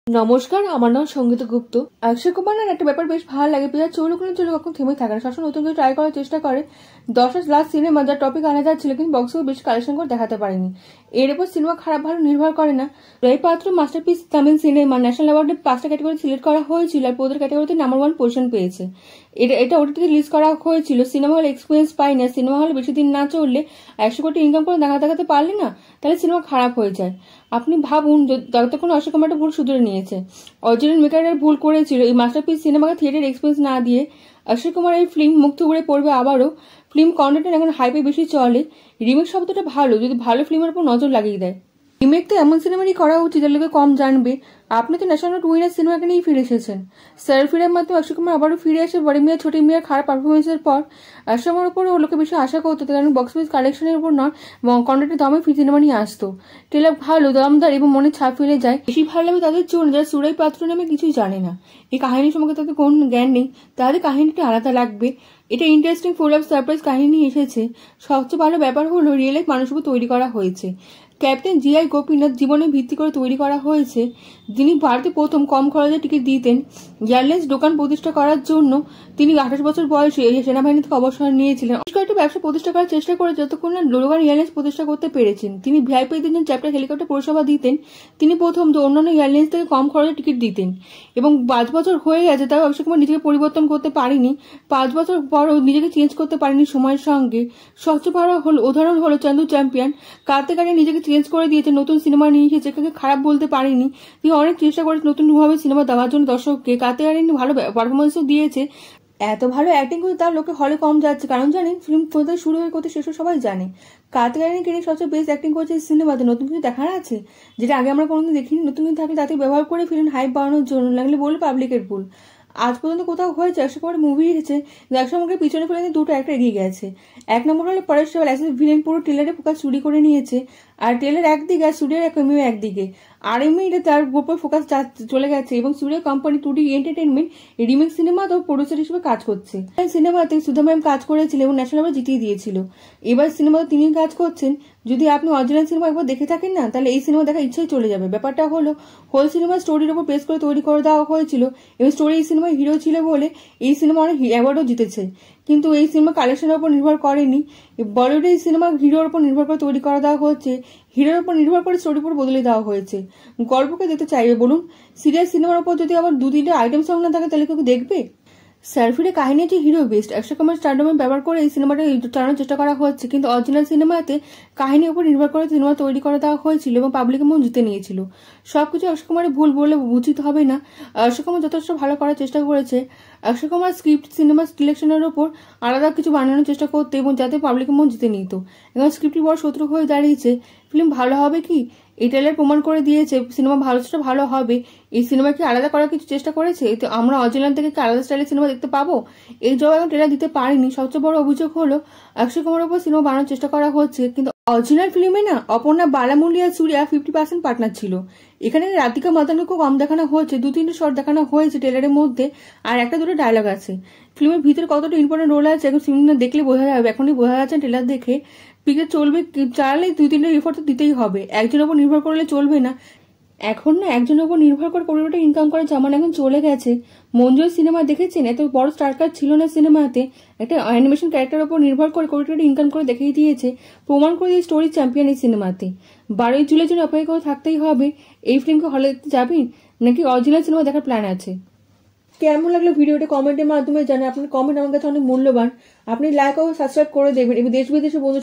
নমস্কার, আমার নাম সঙ্গীতা গুপ্ত। অক্ষয় কুমারের একটা ব্যাপার বেশ ভালো লাগে, প্রিয়ার চৌলুক কখন থেমে থাকে না, সবসময় নতুন কিছু ট্রাই করার চেষ্টা করে। 10 লাস্ট সিনেমা যার টপিক আনা যাচ্ছিল কিন্তু বক্স অফিসে বেশি কালেকশন করে দেখাতে পারেনি। এর উপর সিনেমা খারাপ ভালো নির্ভর করে না। এই পাত্র মাস্টারপিস তামিল সিনেমা ন্যাশনাল অ্যাওয়ার্ডে 5টা ক্যাটাগরি সিলেক্ট করা হয়েছিল আর প্রতিটা ক্যাটাগরিতে নাম্বার 1 পজিশন পেয়েছে। এটা ওটিতে রিলিজ করা হয়েছিল। সিনেমা হল এক্সপিরিয়েন্স পাই না, সিনেমা হলে বেশি দিন না চললে 100 কোটি ইনকাম করে দেখাতে পারলে না, তাহলে সিনেমা খারাপ হয়ে যায়। আপনি ভাবুন, যতক্ষণ অক্ষয় কুমার ভুল শুধরে নিয়েছে, অরিজিনাল মেকাররা ভুল করেছিল এই মাস্টারপিস সিনেমাকে থিয়েটার এক্সপিরিয়েন্স না দিয়ে। অক্ষয় কুমার এই ফিল্ম মুক্ত করে পড়বে আবারও। ফিল্ম কন্টেন্ট এখন হাইপে বেশি চলে। রিমেক শব্দটা ভালো যদি ভালো ফিল্মের উপর নজর লাগিয়ে দেয়। রিমেক তো এমন সিনেমারই করা উচিত যার লোকে কম জানবে। আপনি তো ন্যাশনাল উইনার সিনেমাকে নিয়েই ফিরে এসেছেন। সারফিরের মাধ্যমে অক্ষয় কুমার আবারও ফিরে আসে বড় মিয়া ছোট মিয়ার খারাপ পারফরমেন্সের পর। আসামের উপরও লোকে বেশি আশা করতো, কারণ বক্স অফিস কালেকশনের উপর নয় কন্টেন্টের দামে সিনেমা নিয়ে আসতো। ট্রেলার ভালো, দমদার এবং মনে ছাপ ফেলে যায়। বেশি ভালো লাগে তাদের চোর যারা সুরাই পাত্র নামে কিছুই জানে না, এই কাহিনীর সম্পর্কে তাদের কোন জ্ঞান নেই, তাদের কাহিনীটা আলাদা লাগবে। এটা ইন্টারেস্টিং, ফুল অফ সারপ্রাইজ কাহিনী নিয়ে এসেছে। সবচেয়ে ভালো ব্যাপার হলো রিয়েল লাইফ মানুষের উপর তৈরি করা হয়েছে। ক্যাপ্টেন জিআই গোপীনাথ জীবনে ভিত্তি করে তৈরি করা হয়েছে। যিনি ভারতে প্রথম কম খরচে টিকিট দিতেন। এয়ারলাইন্স দোকান প্রতিষ্ঠা করার জন্য তিনি 28 বছর বয়সে সেনাবাহিনী থেকে অবসর নিয়েছিলেন। কয়েকটি ব্যবসা প্রতিষ্ঠা করার চেষ্টা করে যতক্ষণ না লোগান এয়ারলাইন্স প্রতিষ্ঠা করতে পেরেছেন। তিনি ভিআইপিদের জন্য চ্যাপ্টার হেলিকপ্টার পরিষেবা দিতেন। তিনি প্রথম অন্যান্য এয়ারলাইন্স থেকে কম খরচে টিকিট দিতেন এবং 5 বছর হয়ে গেছে তাও অক্ষয় কুমার নিজেকে পরিবর্তন করতে পারেনি। 5 বছর পরও নিজেকে চেঞ্জ করতে পারেনি সময়ের সঙ্গে। সবচেয়ে বড় উদাহরণ হলো চান্দু চ্যাম্পিয়ন। কার্তিকারে নিজেকে চেঞ্জ করে দিয়েছে, নতুন সিনেমা নিয়ে এসেছে, কাকে খারাপ বলতে পারেনি। তিনি অনেক চেষ্টা করেছে নতুন ভাবে সিনেমা দেওয়ার জন্য দর্শককে। কার্তিকারে ভালো পারফরমেন্সও দিয়েছে। এত ভালো অ্যাক্টিং করে তার লোকে হলে কম যাচ্ছে, কারণ জানেন ফিল্ম কোথায় শুরু হয়ে কোথায় শেষ সবাই জানে। কার্তিকারিনী নিয়ে সবচেয়ে বেস্ট অ্যাক্টিং করেছে এই সিনেমাতে। নতুন কিছু দেখার আছে যেটা আগে আমরা কোনোদিন দেখিনি। নতুন কিছু থাকলে তাতে ব্যবহার করে ফিল্ম হাইপ বাড়ানোর জন্য, লাগলে বলে পাবলিকের ভুল। আজ পর্যন্ত কোথাও হয়েছে 100 কোটি মুভি এসেছে 100 মুখের পিছনে ফেলে দুটো একটা এগিয়ে গেছে। 1 নম্বর হলে Paresh Rawal as a villain পুরো ট্রেলারে ফোকাস চুরি করে নিয়েছে। আর ট্রেলার একদিকে আর স্টুডিওর একদিকে, আর এমনি তার উপর ফোকাস চলে গেছে এবং studio company 2D entertainment remake সিনেমাতেও প্রডিউসার হিসেবে কাজ করছে। সিনেমাতে সুধা ম্যাম কাজ করেছিল এবং ন্যাশনাল অ্যাওয়ার্ড জিতিয়ে দিয়েছিল। এবার সিনেমাতে তিনি কাজ করছেন। যদি আপনি অরিজিনাল সিনেমা একবার দেখে থাকেন না, তাহলে এই সিনেমা দেখার ইচ্ছাই চলে যাবে। ব্যাপারটা হলো হোল সিনেমা স্টোরির উপর বেস করে তৈরি করে দেওয়া হয়েছিল এবং স্টোরি এই সিনেমায় হিরো ছিল বলে এই সিনেমা অনেক অ্যাওয়ার্ডও জিতেছে। কিন্তু এই সিনেমা কালেকশনের উপর নির্ভর করেনি। বলিউডে এই সিনেমা হিরোর উপর নির্ভর করে তৈরি করে দেওয়া হচ্ছে, হিরোর উপর নির্ভর করে স্টোরির উপর বদলে দেওয়া হয়েছে। গল্পকে দেখতে চাইবে বলুন? সিরিয়াস সিনেমার উপর যদি আবার 2-3টা আইটেম সং না থাকে তাহলে কেউ দেখবে? সারফিরের কাহিনী হচ্ছে হিরো বেস্ট। অক্ষয় কুমার স্টারডমে ব্যবহার করে এই সিনেমাটা চালানোর চেষ্টা করা হচ্ছে, কিন্তু অরিজিনাল সিনেমাতে কাহিনীর উপর নির্ভর করে সিনেমা তৈরি করে দেওয়া হয়েছিল এবং পাবলিকের মন জিতে নিয়েছিল। সবকিছু অক্ষয় কুমারের ভুল বলে উচিত হবে না। অক্ষয় কুমার যথেষ্ট ভালো করার চেষ্টা করেছে। অক্ষয় কুমার স্ক্রিপ্ট সিনেমা সিলেকশনের উপর আলাদা কিছু বানানোর চেষ্টা করতে এবং যাতে পাবলিকের মন জিতে নিত। এবং স্ক্রিপ্টটি বড় শত্রু হয়ে দাঁড়িয়েছে। ফিল্ম ভালো হবে কি এই ট্রেলার প্রমাণ করে দিয়েছে। সিনেমা ভালো হবে। এই সিনেমাকে আলাদা করার কিছু চেষ্টা করেছে, তো আমরা অরিজিনাল থেকে আলাদা স্টাইলের সিনেমা দেখতে পাবো? এই জবাব এখন ট্রেলার দিতে পারেনি। সবচেয়ে বড় অভিযোগ হলো অক্ষয় কুমারের উপর সিনেমা বানানোর চেষ্টা করা হচ্ছে, কিন্তু অরিজিনাল ফিল্মে না অপর্ণা বালামুলি আর সূর্যা 50% পার্টনার ছিল। এখানে রাধিকা মাদানকে কম দেখানো হয়েছে, 2-3টে শট দেখানো হয়েছে ট্রেলারের মধ্যে, আর 1-2টো ডায়লগ আছে। ফিল্মের ভিতরে কতটা ইম্পর্টেন্ট রোল আছে এখন সিনেমা দেখলে বোঝা যাবে। এখনই বোঝা যাচ্ছে ট্রেলার দেখে। পিকে চলবে চালালে 2-3টে এফোর্ট তো দিতেই হবে, একজনের উপর নির্ভর করলে চলবে না। এখন না একজনের উপর নির্ভর করে কোটি কোটি ইনকাম করার জামানা এখন চলে গেছে। মঞ্জুর সিনেমা দেখেছেন? এত বড় স্টার কাস্ট ছিল না সিনেমাতে। একটা অ্যানিমেশন ক্যারেক্টারের উপর নির্ভর করে কোটি কোটি ইনকাম করে দেখিয়ে দিয়েছে, প্রমাণ করে দিয়ে স্টোরি চ্যাম্পিয়ন এই সিনেমাতে। 12 জুলাই জন্য অপেক্ষা করে থাকতেই হবে। এই ফিল্মকে হলে দেখতে যাবেন নাকি অরিজিনাল সিনেমা দেখার প্ল্যান আছে? কেমন লাগলো ভিডিওটা কমেন্টের মাধ্যমে জানান। আপনার কমেন্ট আমার কাছে অনেক মূল্যবান। আপনি লাইক ও সাবস্ক্রাইব করে দেবেন এবং দেশ বিদেশে বন্ধু